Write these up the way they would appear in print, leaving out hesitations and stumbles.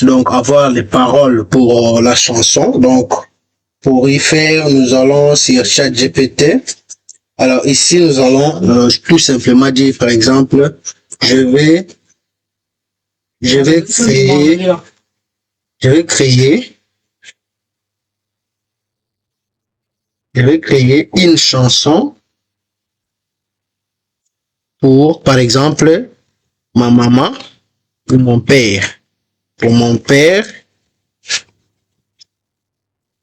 prompt, donc avoir les paroles pour la chanson. Donc, pour y faire, nous allons sur ChatGPT. Alors ici, nous allons tout simplement dire, par exemple, je vais créer une chanson pour, par exemple, ma maman ou mon père. Pour mon père,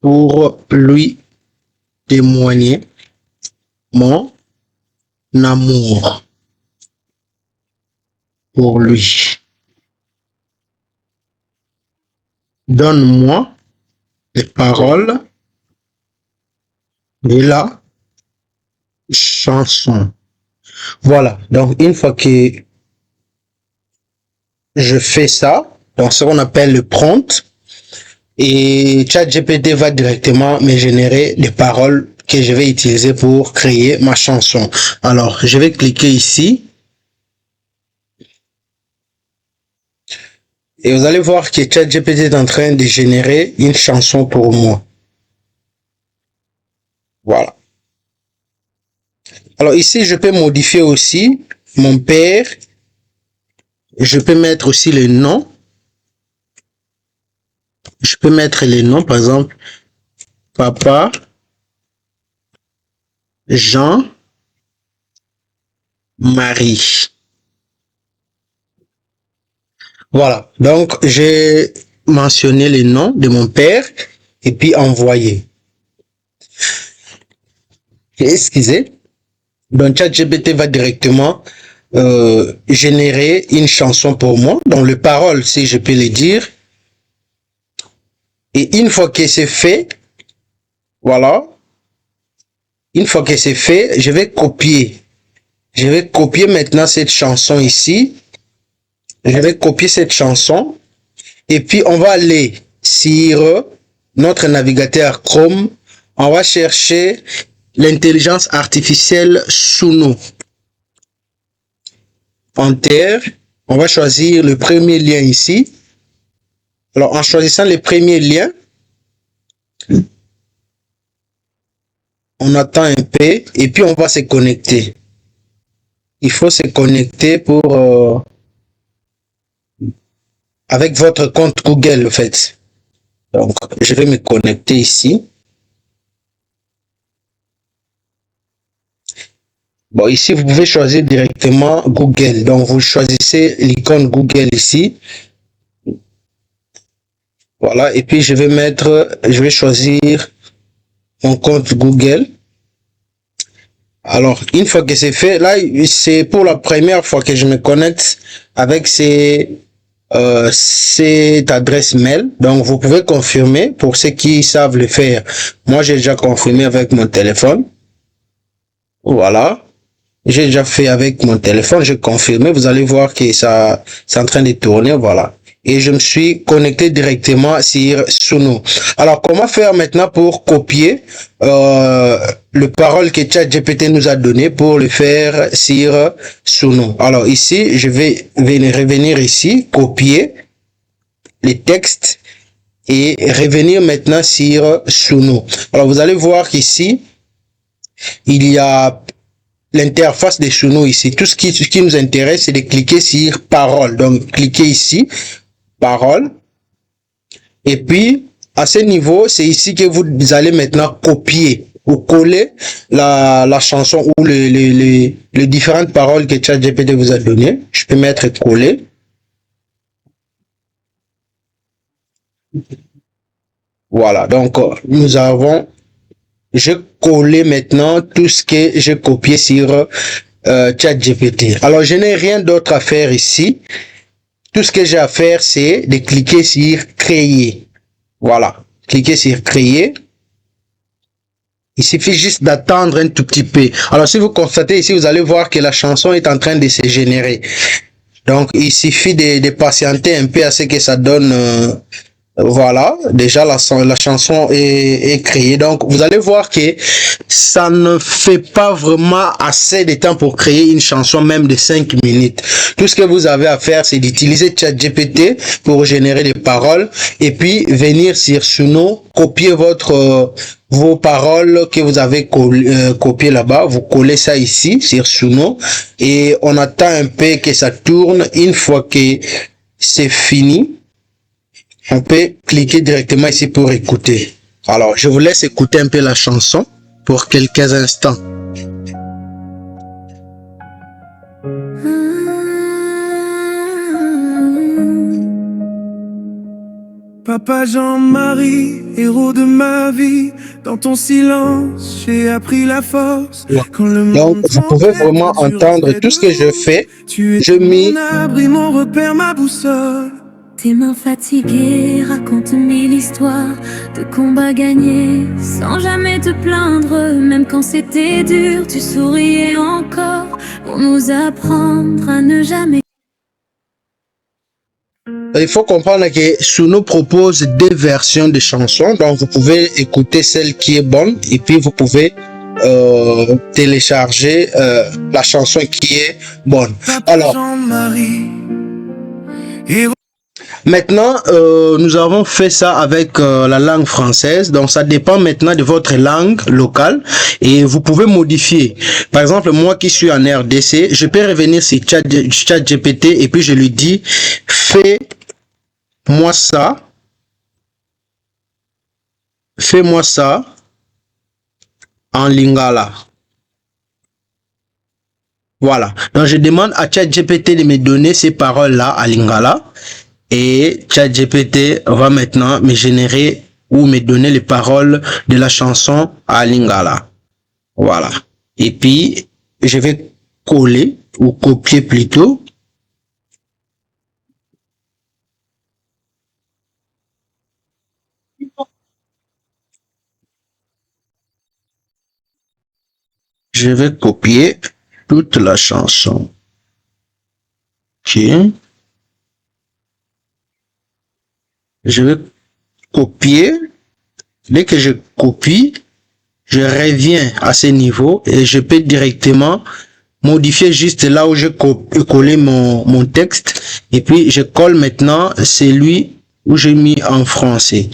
pour lui témoigner mon amour pour lui. Donne-moi les paroles de la chanson. Voilà, donc une fois que je fais ça, donc ce qu'on appelle le prompt, et ChatGPT va directement me générer les paroles que je vais utiliser pour créer ma chanson. Alors, je vais cliquer ici. Et vous allez voir que ChatGPT est en train de générer une chanson pour moi. Voilà. Alors ici, je peux modifier aussi mon père. Je peux mettre aussi le nom. Je peux mettre les noms, par exemple, Papa Jean-Marie. Voilà, donc j'ai mentionné les noms de mon père et puis envoyé. Excusez. Donc ChatGPT va directement générer une chanson pour moi, donc les paroles, si je peux les dire. Et une fois que c'est fait, voilà, une fois que c'est fait, je vais copier. Je vais copier maintenant cette chanson ici. Je vais copier cette chanson et puis on va aller sur notre navigateur Chrome. On va chercher l'intelligence artificielle Suno. Enter. On va choisir le premier lien ici. Alors en choisissant le premier lien, on attend un peu et puis on va se connecter. Il faut se connecter pour avec votre compte Google en fait. Donc je vais me connecter ici. Bon, ici vous pouvez choisir directement Google. Donc vous choisissez l'icône Google ici. Voilà, et puis je vais choisir mon compte Google. Alors, une fois que c'est fait, là, c'est pour la première fois que je me connecte avec cette adresse mail. Donc, vous pouvez confirmer pour ceux qui savent le faire. Moi, j'ai déjà confirmé avec mon téléphone. Voilà. J'ai déjà fait avec mon téléphone. J'ai confirmé. Vous allez voir que ça, c'est en train de tourner. Voilà. Et je me suis connecté directement sur Suno. Alors, comment faire maintenant pour copier le parole que ChatGPT nous a donné pour le faire sur Suno? Alors ici, je vais revenir ici, copier les textes et revenir maintenant sur Suno. Alors, vous allez voir qu'ici, il y a l'interface de Suno ici. Tout ce qui nous intéresse, c'est de cliquer sur parole. Donc, cliquez ici. Parole. Et puis, à ce niveau, c'est ici que vous allez maintenant copier ou coller la chanson ou les différentes paroles que ChatGPT vous a données. Je peux mettre coller. Voilà, donc je collé maintenant tout ce que j'ai copié sur ChatGPT. Alors, je n'ai rien d'autre à faire ici. Tout ce que j'ai à faire, c'est de cliquer sur créer. Voilà. Cliquez sur créer. Il suffit juste d'attendre un tout petit peu. Alors, si vous constatez ici, vous allez voir que la chanson est en train de se générer. Donc, il suffit de patienter un peu à ce que ça donne Voilà, déjà la chanson est créée. Donc, vous allez voir que ça ne fait pas vraiment assez de temps pour créer une chanson, même de 5 minutes. Tout ce que vous avez à faire, c'est d'utiliser ChatGPT pour générer des paroles et puis venir sur Suno, copier vos paroles que vous avez copiées là-bas. Vous collez ça ici sur Suno et on attend un peu que ça tourne. Une fois que c'est fini, on peut cliquer directement ici pour écouter. Alors, je vous laisse écouter un peu la chanson pour quelques instants. Papa Jean-Marie, héros de ma vie, dans ton silence, j'ai appris la force. Quand le Donc, vous pouvez vraiment entendre tout ce que je fais. Je mets mon abri, mon repère, ma boussole. Tes mains fatiguées racontent mille histoires de combats gagnés sans jamais te plaindre. Même quand c'était dur, tu souriais encore pour nous apprendre à ne jamais. Il faut comprendre que Suno propose deux versions de chansons. Donc, vous pouvez écouter celle qui est bonne et puis vous pouvez télécharger la chanson qui est bonne. Alors, maintenant, nous avons fait ça avec la langue française. Donc, ça dépend maintenant de votre langue locale et vous pouvez modifier. Par exemple, moi qui suis en RDC, je peux revenir sur ChatGPT et puis je lui dis, fais-moi ça en lingala. Voilà. Donc, je demande à ChatGPT de me donner ces paroles-là à lingala. Et ChatGPT va maintenant me générer ou me donner les paroles de la chanson à lingala. Voilà. Et puis, je vais coller ou copier plutôt. Je vais copier toute la chanson. Ok. Je vais copier. Dès que je copie, je reviens à ce niveau et je peux directement modifier juste là où je collé mon texte. Et puis, je colle maintenant celui où j'ai mis en français.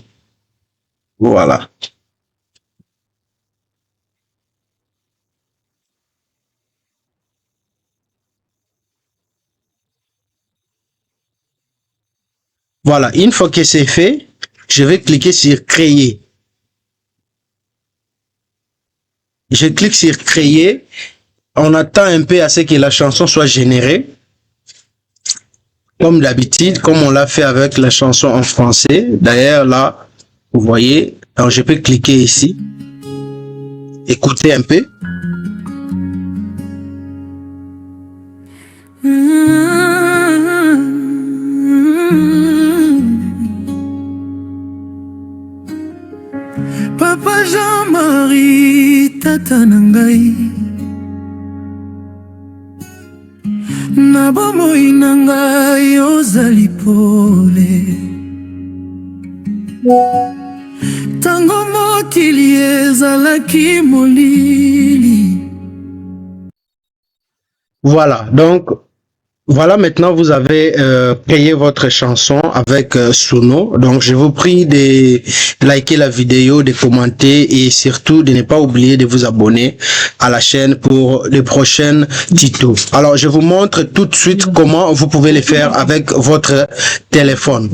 Voilà. Voilà, une fois que c'est fait, je vais cliquer sur créer. Je clique sur créer. On attend un peu à ce que la chanson soit générée. Comme d'habitude, comme on l'a fait avec la chanson en français. D'ailleurs, là, vous voyez, alors je peux cliquer ici. Écoutez un peu. Papa Jean-Marie, tata nangai, na bomoi nangai ozali pole. Tango mokili ezalaki molili. Voilà, donc voilà, maintenant vous avez créé votre chanson avec Suno. Donc je vous prie de liker la vidéo, de commenter et surtout de ne pas oublier de vous abonner à la chaîne pour les prochaines tutos. Alors je vous montre tout de suite comment vous pouvez le faire avec votre téléphone.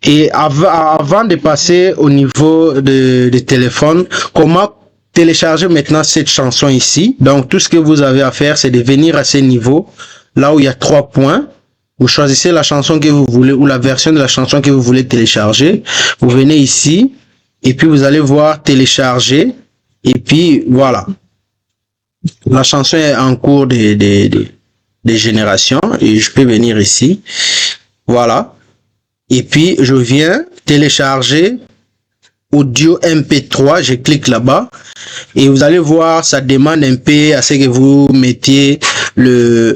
Et avant de passer au niveau de téléphone, comment télécharger maintenant cette chanson ici? Donc tout ce que vous avez à faire, c'est de venir à ce niveau, là où il y a 3 points. Vous choisissez la chanson que vous voulez ou la version de la chanson que vous voulez télécharger. Vous venez ici et puis vous allez voir télécharger. Et puis voilà. La chanson est en cours de génération et je peux venir ici. Voilà. Et puis je viens télécharger audio MP3, je clique là-bas et vous allez voir, ça demande un peu à ce que vous mettiez le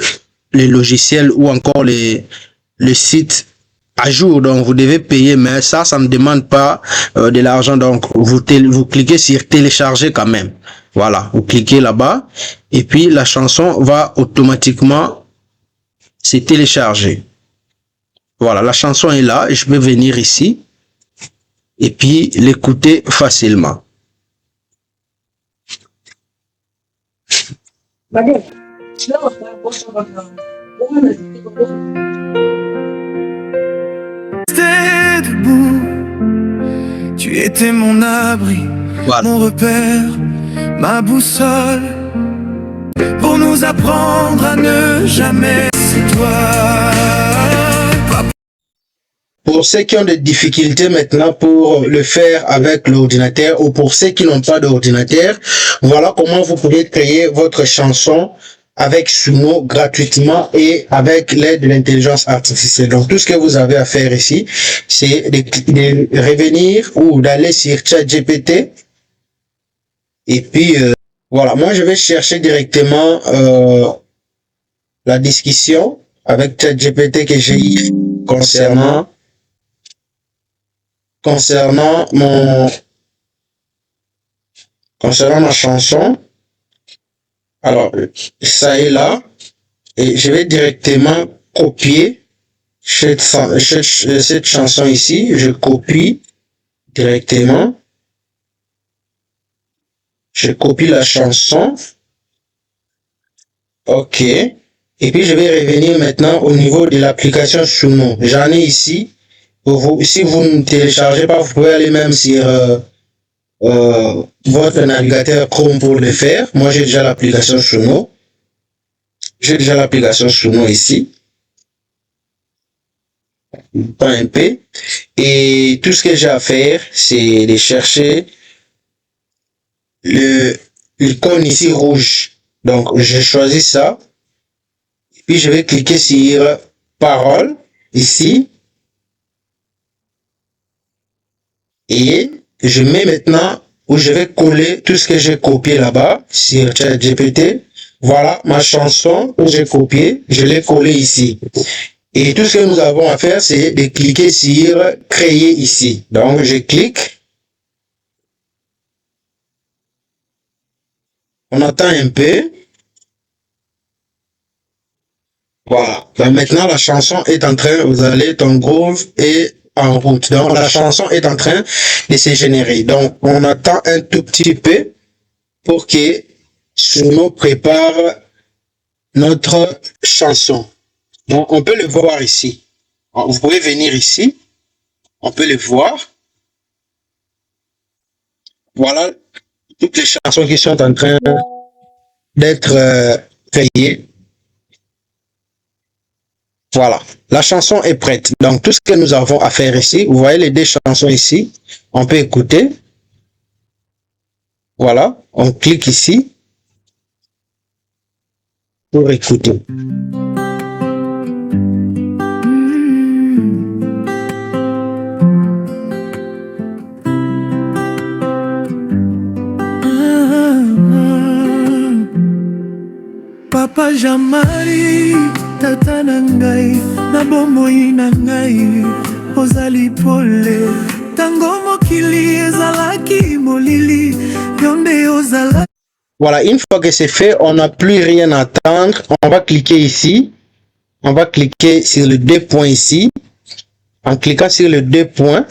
logiciel ou encore le site à jour, donc vous devez payer, mais ça ne demande pas de l'argent, donc vous cliquez sur télécharger quand même. Voilà, vous cliquez là-bas et puis la chanson va automatiquement se télécharger. Voilà, la chanson est là et je peux venir ici et puis l'écouter facilement. T'es debout, tu étais mon abri, Voilà. mon repère, ma boussole, pour nous apprendre à ne jamais c'est toi. Pour ceux qui ont des difficultés maintenant pour le faire avec l'ordinateur ou pour ceux qui n'ont pas d'ordinateur, voilà comment vous pouvez créer votre chanson avec Suno gratuitement et avec l'aide de l'intelligence artificielle. Donc tout ce que vous avez à faire ici, c'est de revenir ou d'aller sur ChatGPT et puis voilà, moi je vais chercher directement la discussion avec ChatGPT que j'ai eu concernant ma chanson. Alors, ça est là. Et je vais directement copier cette chanson ici. Je copie directement. Je copie la chanson. OK. Et puis, je vais revenir maintenant au niveau de l'application Suno. J'en ai ici. Si vous ne téléchargez pas, vous pouvez aller même sur votre navigateur Chrome pour le faire. Moi, j'ai déjà l'application Suno. J'ai déjà l'application Suno ici. Pas un peu. Et tout ce que j'ai à faire, c'est de chercher l'icône ici rouge. Donc, je choisis ça. Puis, je vais cliquer sur Paroles ici. Et je mets maintenant où je vais coller tout ce que j'ai copié là-bas sur ChatGPT. Voilà ma chanson que j'ai copiée, je l'ai collée ici. Et tout ce que nous avons à faire, c'est de cliquer sur créer ici. Donc je clique. On attend un peu. Voilà. Donc maintenant la chanson est en train, vous allez ton groove et en route. Donc la chanson est en train de se générer. Donc on attend un tout petit peu pour que Suno prépare notre chanson. Donc on peut le voir ici. Vous pouvez venir ici. On peut le voir. Voilà toutes les chansons qui sont en train d'être créées. Voilà, la chanson est prête. Donc, tout ce que nous avons à faire ici, vous voyez les deux chansons ici, on peut écouter. Voilà, on clique ici pour écouter. Papa Jamari, tata nangai, na bomoi nangai, ozali pole, tango mokili ezalaki molili, yonde ozala. Voilà, une fois que c'est fait, on n'a plus rien à attendre. On va cliquer ici. On va cliquer sur les deux points ici. En cliquant sur les deux points,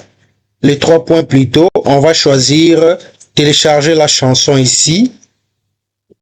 les trois points plutôt, on va choisir télécharger la chanson ici.